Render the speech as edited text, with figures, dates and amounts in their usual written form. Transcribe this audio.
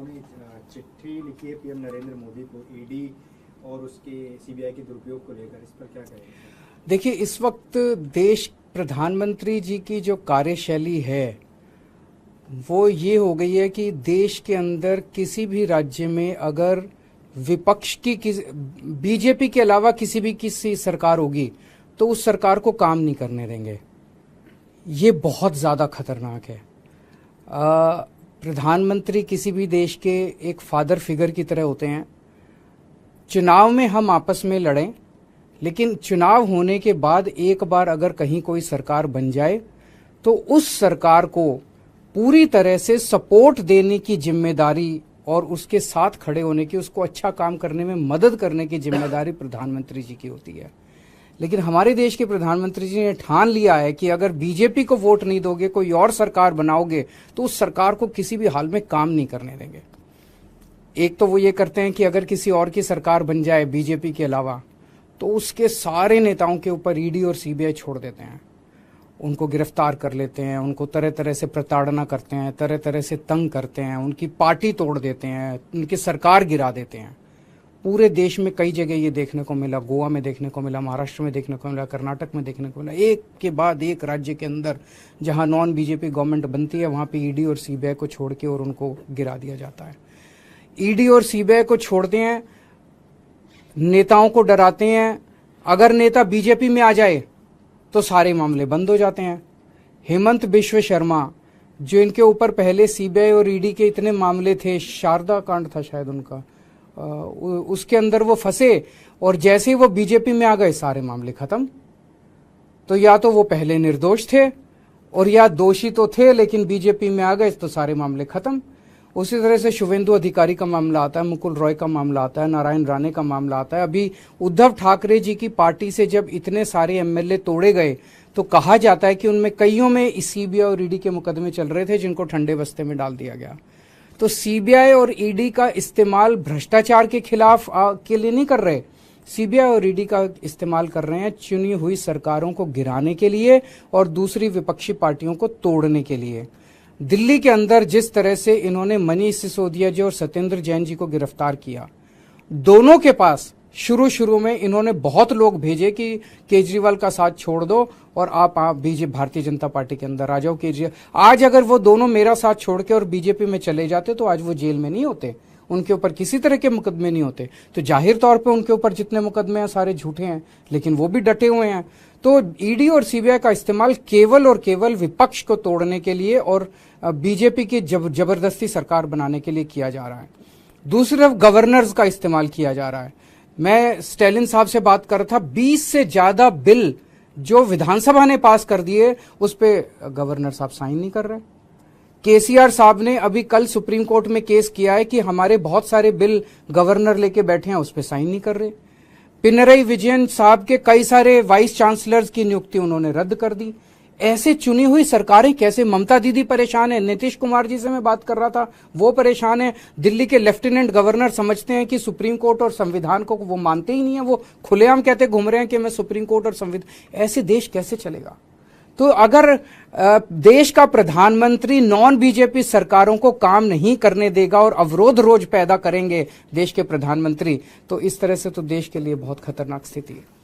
नेताओं ने चिट्ठी लिखी है पीएम नरेंद्र मोदी को ईडी और उसके सीबीआई के दुरुपयोग को लेकर, इस पर क्या कहेंगे? देखिए, इस वक्त देश प्रधानमंत्री जी की जो कार्यशैली है वो ये हो गई है कि देश के अंदर किसी भी राज्य में अगर विपक्ष की बीजेपी के अलावा किसी सरकार होगी तो उस सरकार को काम नहीं करने देंगे। ये बहुत ज़्यादा खतरनाक है। प्रधानमंत्री किसी भी देश के एक फादर फिगर की तरह होते हैं। चुनाव में हम आपस में लड़ें, लेकिन चुनाव होने के बाद एक बार अगर कहीं कोई सरकार बन जाए तो उस सरकार को पूरी तरह से सपोर्ट देने की जिम्मेदारी और उसके साथ खड़े होने की, उसको अच्छा काम करने में मदद करने की जिम्मेदारी प्रधानमंत्री जी की होती है। लेकिन हमारे देश के प्रधानमंत्री जी ने ठान लिया है कि अगर बीजेपी को वोट नहीं दोगे, कोई और सरकार बनाओगे, तो उस सरकार को किसी भी हाल में काम नहीं करने देंगे। एक तो वो ये करते हैं कि अगर किसी और की सरकार बन जाए बीजेपी के अलावा तो उसके सारे नेताओं के ऊपर ईडी और सीबीआई छोड़ देते हैं, उनको गिरफ्तार कर लेते हैं, उनको तरह तरह से प्रताड़ना करते हैं, तरह तरह से तंग करते हैं, उनकी पार्टी तोड़ देते हैं, उनकी सरकार गिरा देते हैं। पूरे देश में कई जगह ये देखने को मिला, गोवा में देखने को मिला, महाराष्ट्र में देखने को मिला, कर्नाटक में देखने को मिला। एक के बाद एक राज्य के अंदर जहां नॉन बीजेपी गवर्नमेंट बनती है वहां पे ईडी और सीबीआई को छोड़ के और उनको गिरा दिया जाता है। ईडी और सीबीआई को छोड़ते हैं, नेताओं को डराते हैं। अगर नेता बीजेपी में आ जाए तो सारे मामले बंद हो जाते हैं। हेमंत बिश्व शर्मा, जो इनके ऊपर पहले सीबीआई और ईडी के इतने मामले थे, शारदा कांड था शायद उनका, उसके अंदर वो फंसे और जैसे ही वो बीजेपी में आ गए सारे मामले खत्म। तो या तो वो पहले निर्दोष थे और या दोषी तो थे लेकिन बीजेपी में आ गए तो सारे मामले खत्म। उसी तरह से शुभेंदु अधिकारी का मामला आता है, मुकुल रॉय का मामला आता है, नारायण राणे का मामला आता है। अभी उद्धव ठाकरे जी की पार्टी से जब इतने सारे एमएलए तोड़े गए तो कहा जाता है कि उनमें कईयों में सीबीआई और ईडी के मुकदमे चल रहे थे जिनको ठंडे बस्ते में डाल दिया गया। तो सीबीआई और ईडी का इस्तेमाल भ्रष्टाचार के खिलाफ के लिए नहीं कर रहे, सीबीआई और ईडी का इस्तेमाल कर रहे हैं चुनी हुई सरकारों को गिराने के लिए और दूसरी विपक्षी पार्टियों को तोड़ने के लिए। दिल्ली के अंदर जिस तरह से इन्होंने मनीष सिसोदिया जी और सत्येंद्र जैन जी को गिरफ्तार किया, दोनों के पास शुरू में इन्होंने बहुत लोग भेजे कि केजरीवाल का साथ छोड़ दो और आप भारतीय जनता पार्टी के अंदर आ जाओ। केजरीवाल आज अगर वो दोनों मेरा साथ छोड़ के और बीजेपी में चले जाते तो आज वो जेल में नहीं होते, उनके ऊपर किसी तरह के मुकदमे नहीं होते। तो जाहिर तौर पे उनके ऊपर जितने मुकदमे हैं सारे झूठे हैं, लेकिन वो भी डटे हुए हैं। तो ईडी और सीबीआई का इस्तेमाल केवल और केवल विपक्ष को तोड़ने के लिए और बीजेपी की जबरदस्ती सरकार बनाने के लिए किया जा रहा है। दूसरी तरफ गवर्नर्स का इस्तेमाल किया जा रहा है। मैं स्टैलिन साहब से बात कर रहा था, 20 से ज्यादा बिल जो विधानसभा ने पास कर दिए उस पे गवर्नर साहब साइन नहीं कर रहे। केसीआर साहब ने अभी कल सुप्रीम कोर्ट में केस किया है कि हमारे बहुत सारे बिल गवर्नर लेके बैठे हैं, उस पे साइन नहीं कर रहे। पिनरई विजयन साहब के कई सारे वाइस चांसलर्स की नियुक्ति उन्होंने रद्द कर दी। ऐसे चुनी हुई सरकारें कैसे? ममता दीदी परेशान है, नीतीश कुमार जी से मैं बात कर रहा था, वो परेशान है। दिल्ली के लेफ्टिनेंट गवर्नर समझते हैं कि सुप्रीम कोर्ट और संविधान को वो मानते ही नहीं है, वो खुलेआम कहते घूम रहे हैं कि मैं सुप्रीम कोर्ट और संविधान। ऐसे देश कैसे चलेगा? तो अगर देश का प्रधानमंत्री नॉन बीजेपी सरकारों को काम नहीं करने देगा और अवरोध रोज पैदा करेंगे देश के प्रधानमंत्री, तो इस तरह से तो देश के लिए बहुत खतरनाक स्थिति है।